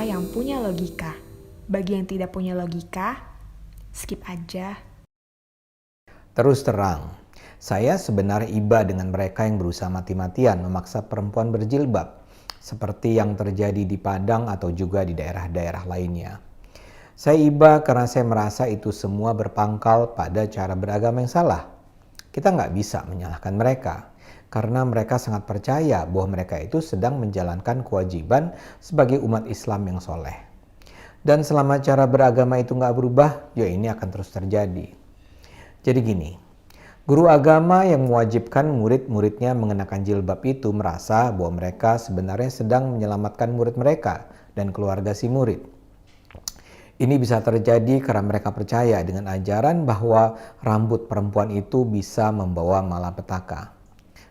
yang punya logika. Bagi yang tidak punya logika, skip aja. Terus terang, saya sebenarnya iba dengan mereka yang berusaha mati-matian memaksa perempuan berjilbab, seperti yang terjadi di Padang atau juga di daerah-daerah lainnya. Saya iba karena saya merasa itu semua berpangkal pada cara beragama yang salah. Kita nggak bisa menyalahkan mereka, karena mereka sangat percaya bahwa mereka itu sedang menjalankan kewajiban sebagai umat Islam yang soleh. Dan selama cara beragama itu nggak berubah, ya ini akan terus terjadi. Jadi gini, guru agama yang mewajibkan murid-muridnya mengenakan jilbab itu merasa bahwa mereka sebenarnya sedang menyelamatkan murid mereka dan keluarga si murid. Ini bisa terjadi karena mereka percaya dengan ajaran bahwa rambut perempuan itu bisa membawa malapetaka.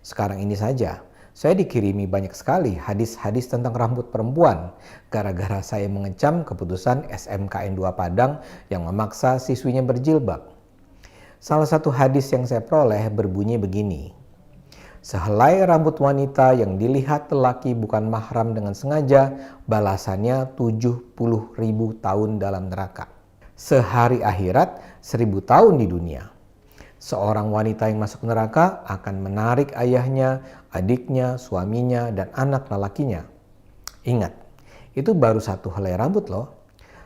Sekarang ini saja, saya dikirimi banyak sekali hadis-hadis tentang rambut perempuan gara-gara saya mengecam keputusan SMKN 2 Padang yang memaksa siswinya berjilbab. Salah satu hadis yang saya peroleh berbunyi begini. Sehelai rambut wanita yang dilihat lelaki bukan mahram dengan sengaja, balasannya 70.000 tahun dalam neraka. Sehari akhirat, 1.000 tahun di dunia. Seorang wanita yang masuk neraka akan menarik ayahnya, adiknya, suaminya, dan anak lelakinya. Ingat, itu baru satu helai rambut loh.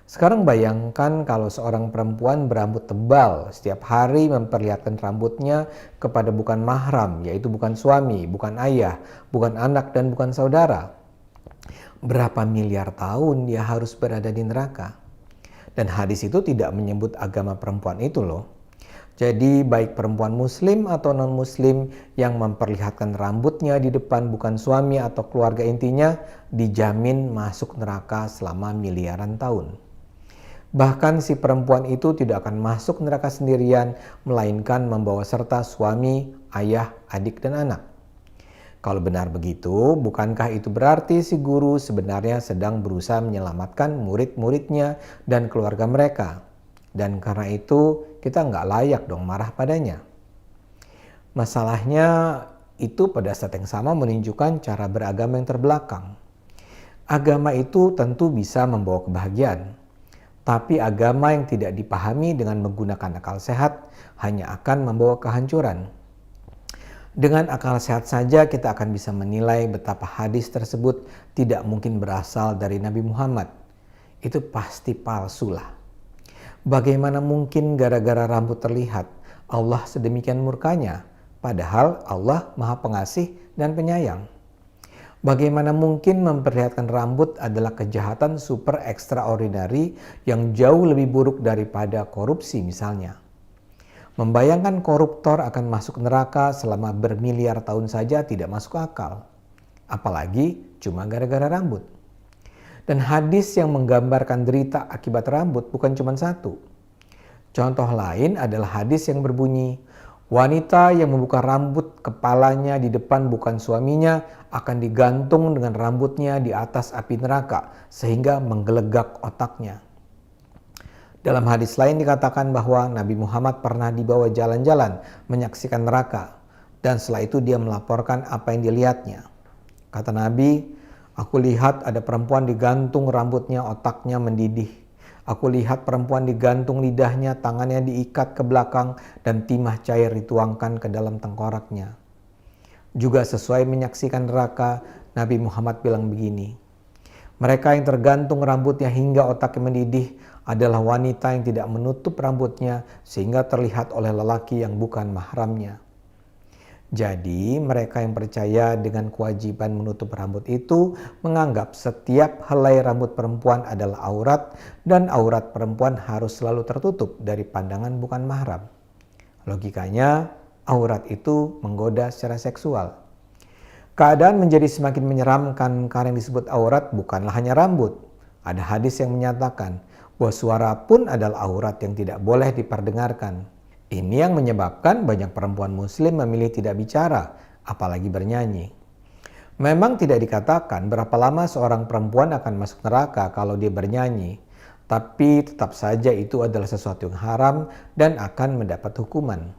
Sekarang bayangkan kalau seorang perempuan berambut tebal setiap hari memperlihatkan rambutnya kepada bukan mahram, yaitu bukan suami, bukan ayah, bukan anak, dan bukan saudara. Berapa miliar tahun dia harus berada di neraka? Dan hadis itu tidak menyebut agama perempuan itu loh. Jadi baik perempuan muslim atau non-muslim yang memperlihatkan rambutnya di depan bukan suami atau keluarga intinya dijamin masuk neraka selama miliaran tahun. Bahkan si perempuan itu tidak akan masuk neraka sendirian, melainkan membawa serta suami, ayah, adik, dan anak. Kalau benar begitu, bukankah itu berarti si guru sebenarnya sedang berusaha menyelamatkan murid-muridnya dan keluarga mereka? Dan karena itu, kita nggak layak dong marah padanya. Masalahnya, itu pada saat yang sama menunjukkan cara beragama yang terbelakang. Agama itu tentu bisa membawa kebahagiaan. Tapi agama yang tidak dipahami dengan menggunakan akal sehat hanya akan membawa kehancuran. Dengan akal sehat saja kita akan bisa menilai betapa hadis tersebut tidak mungkin berasal dari Nabi Muhammad. Itu pasti palsu lah. Bagaimana mungkin gara-gara rambut terlihat Allah sedemikian murkanya, padahal Allah Maha Pengasih dan Penyayang. Bagaimana mungkin memperlihatkan rambut adalah kejahatan super extraordinary yang jauh lebih buruk daripada korupsi misalnya. Membayangkan koruptor akan masuk neraka selama bermiliar tahun saja tidak masuk akal. Apalagi cuma gara-gara rambut. Dan hadis yang menggambarkan derita akibat rambut bukan cuma satu. Contoh lain adalah hadis yang berbunyi, wanita yang membuka rambut kepalanya di depan bukan suaminya akan digantung dengan rambutnya di atas api neraka sehingga menggelegak otaknya. Dalam hadis lain dikatakan bahwa Nabi Muhammad pernah dibawa jalan-jalan menyaksikan neraka dan setelah itu dia melaporkan apa yang dilihatnya. Kata Nabi, aku lihat ada perempuan digantung rambutnya, otaknya mendidih. Aku lihat perempuan digantung lidahnya, tangannya diikat ke belakang, dan timah cair dituangkan ke dalam tengkoraknya. Juga sesuai menyaksikan neraka, Nabi Muhammad bilang begini, mereka yang tergantung rambutnya hingga otaknya mendidih adalah wanita yang tidak menutup rambutnya sehingga terlihat oleh lelaki yang bukan mahramnya. Jadi mereka yang percaya dengan kewajiban menutup rambut itu menganggap setiap helai rambut perempuan adalah aurat dan aurat perempuan harus selalu tertutup dari pandangan bukan mahram. Logikanya aurat itu menggoda secara seksual. Keadaan menjadi semakin menyeramkan karena yang disebut aurat bukanlah hanya rambut. Ada hadis yang menyatakan bahwa suara pun adalah aurat yang tidak boleh diperdengarkan. Ini yang menyebabkan banyak perempuan muslim memilih tidak bicara, apalagi bernyanyi. Memang tidak dikatakan berapa lama seorang perempuan akan masuk neraka kalau dia bernyanyi, tapi tetap saja itu adalah sesuatu yang haram dan akan mendapat hukuman.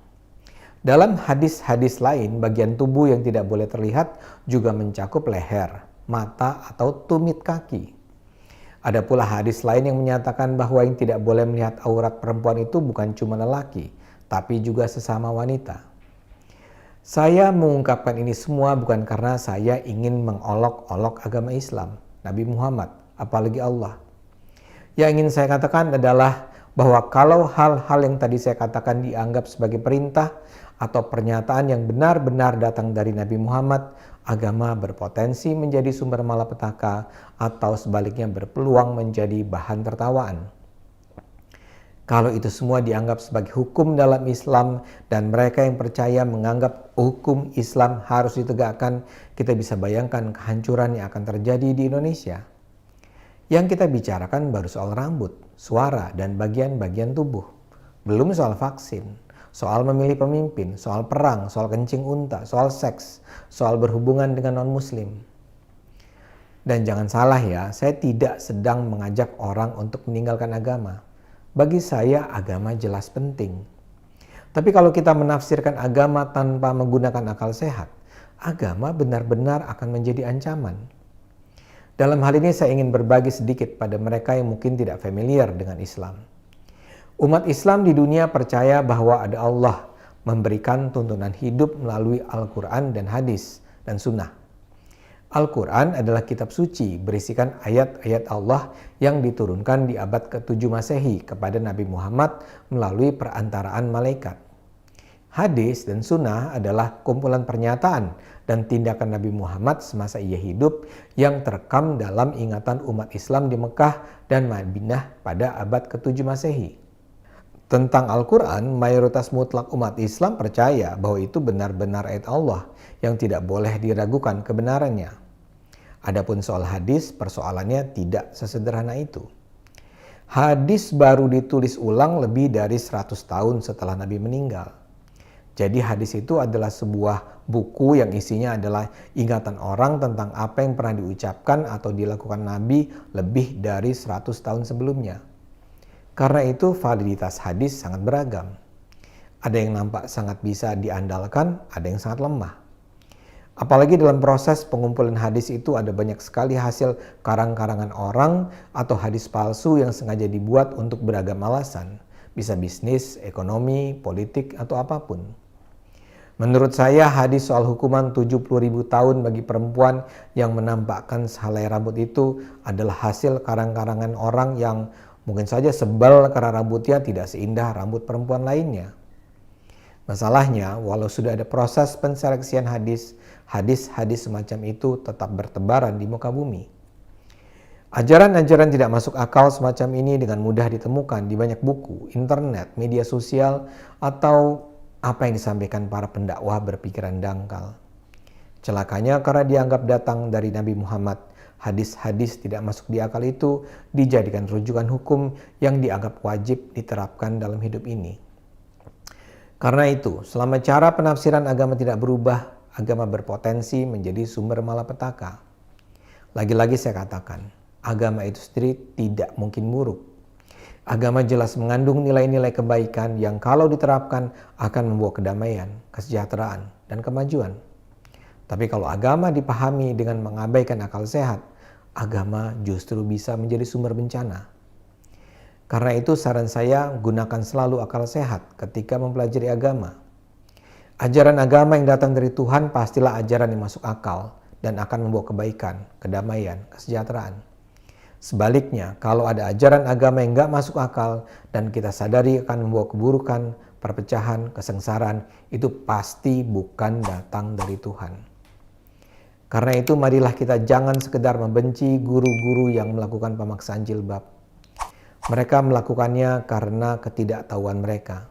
Dalam hadis-hadis lain, bagian tubuh yang tidak boleh terlihat juga mencakup leher, mata, atau tumit kaki. Ada pula hadis lain yang menyatakan bahwa yang tidak boleh melihat aurat perempuan itu bukan cuma lelaki, tapi juga sesama wanita. Saya mengungkapkan ini semua bukan karena saya ingin mengolok-olok agama Islam, Nabi Muhammad, apalagi Allah. Yang ingin saya katakan adalah bahwa kalau hal-hal yang tadi saya katakan dianggap sebagai perintah atau pernyataan yang benar-benar datang dari Nabi Muhammad, agama berpotensi menjadi sumber malapetaka atau sebaliknya berpeluang menjadi bahan tertawaan. Kalau itu semua dianggap sebagai hukum dalam Islam dan mereka yang percaya menganggap hukum Islam harus ditegakkan, kita bisa bayangkan kehancuran yang akan terjadi di Indonesia. Yang kita bicarakan baru soal rambut, suara, dan bagian-bagian tubuh. Belum soal vaksin, soal memilih pemimpin, soal perang, soal kencing unta, soal seks, soal berhubungan dengan non-muslim. Dan jangan salah ya, saya tidak sedang mengajak orang untuk meninggalkan agama. Bagi saya, agama jelas penting. Tapi kalau kita menafsirkan agama tanpa menggunakan akal sehat, agama benar-benar akan menjadi ancaman. Dalam hal ini saya ingin berbagi sedikit pada mereka yang mungkin tidak familiar dengan Islam. Umat Islam di dunia percaya bahwa ada Allah memberikan tuntunan hidup melalui Al-Quran dan hadis dan sunnah. Al-Quran adalah kitab suci berisikan ayat-ayat Allah yang diturunkan di abad ke-7 Masehi kepada Nabi Muhammad melalui perantaraan malaikat. Hadis dan sunnah adalah kumpulan pernyataan dan tindakan Nabi Muhammad semasa ia hidup yang terekam dalam ingatan umat Islam di Mekah dan Madinah pada abad ke-7 Masehi. Tentang Al-Quran, mayoritas mutlak umat Islam percaya bahwa itu benar-benar ayat Allah yang tidak boleh diragukan kebenarannya. Adapun soal hadis, persoalannya tidak sesederhana itu. Hadis baru ditulis ulang lebih dari 100 tahun setelah Nabi meninggal. Jadi hadis itu adalah sebuah buku yang isinya adalah ingatan orang tentang apa yang pernah diucapkan atau dilakukan Nabi lebih dari 100 tahun sebelumnya. Karena itu validitas hadis sangat beragam. Ada yang nampak sangat bisa diandalkan, ada yang sangat lemah. Apalagi dalam proses pengumpulan hadis itu ada banyak sekali hasil karang-karangan orang atau hadis palsu yang sengaja dibuat untuk beragam alasan. Bisa bisnis, ekonomi, politik, atau apapun. Menurut saya hadis soal hukuman 70.000 tahun bagi perempuan yang menampakkan sehelai rambut itu adalah hasil karang-karangan orang yang mungkin saja sebal karena rambutnya tidak seindah rambut perempuan lainnya. Masalahnya, walau sudah ada proses penseleksian hadis, hadis-hadis semacam itu tetap bertebaran di muka bumi. Ajaran-ajaran tidak masuk akal semacam ini dengan mudah ditemukan di banyak buku, internet, media sosial, atau apa yang disampaikan para pendakwah berpikiran dangkal. Celakanya karena dianggap datang dari Nabi Muhammad, hadis-hadis tidak masuk di akal itu dijadikan rujukan hukum yang dianggap wajib diterapkan dalam hidup ini. Karena itu, selama cara penafsiran agama tidak berubah, agama berpotensi menjadi sumber malapetaka. Lagi-lagi saya katakan, agama itu sendiri tidak mungkin buruk. Agama jelas mengandung nilai-nilai kebaikan yang kalau diterapkan akan membawa kedamaian, kesejahteraan, dan kemajuan. Tapi kalau agama dipahami dengan mengabaikan akal sehat, agama justru bisa menjadi sumber bencana. Karena itu saran saya gunakan selalu akal sehat ketika mempelajari agama. Ajaran agama yang datang dari Tuhan pastilah ajaran yang masuk akal dan akan membawa kebaikan, kedamaian, kesejahteraan. Sebaliknya, kalau ada ajaran agama yang nggak masuk akal dan kita sadari akan membawa keburukan, perpecahan, kesengsaraan, itu pasti bukan datang dari Tuhan. Karena itu marilah kita jangan sekedar membenci guru-guru yang melakukan pemaksaan jilbab. Mereka melakukannya karena ketidaktahuan mereka.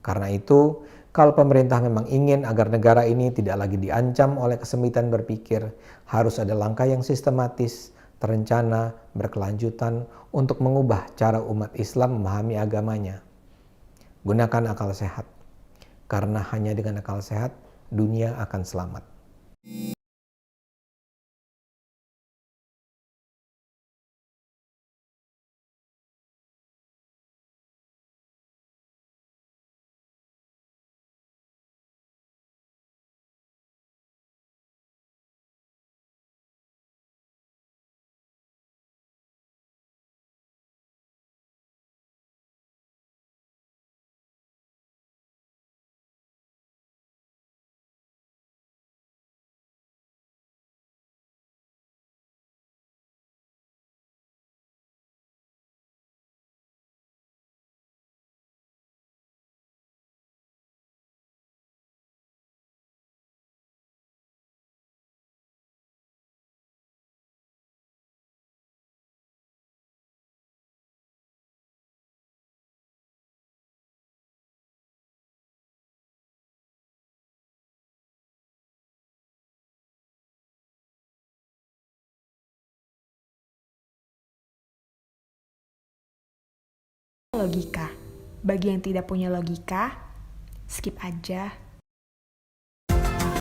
Karena itu, kalau pemerintah memang ingin agar negara ini tidak lagi diancam oleh kesempitan berpikir, harus ada langkah yang sistematis, terencana, berkelanjutan untuk mengubah cara umat Islam memahami agamanya. Gunakan akal sehat, karena hanya dengan akal sehat, dunia akan selamat. logika. Bagi yang tidak punya logika, skip aja.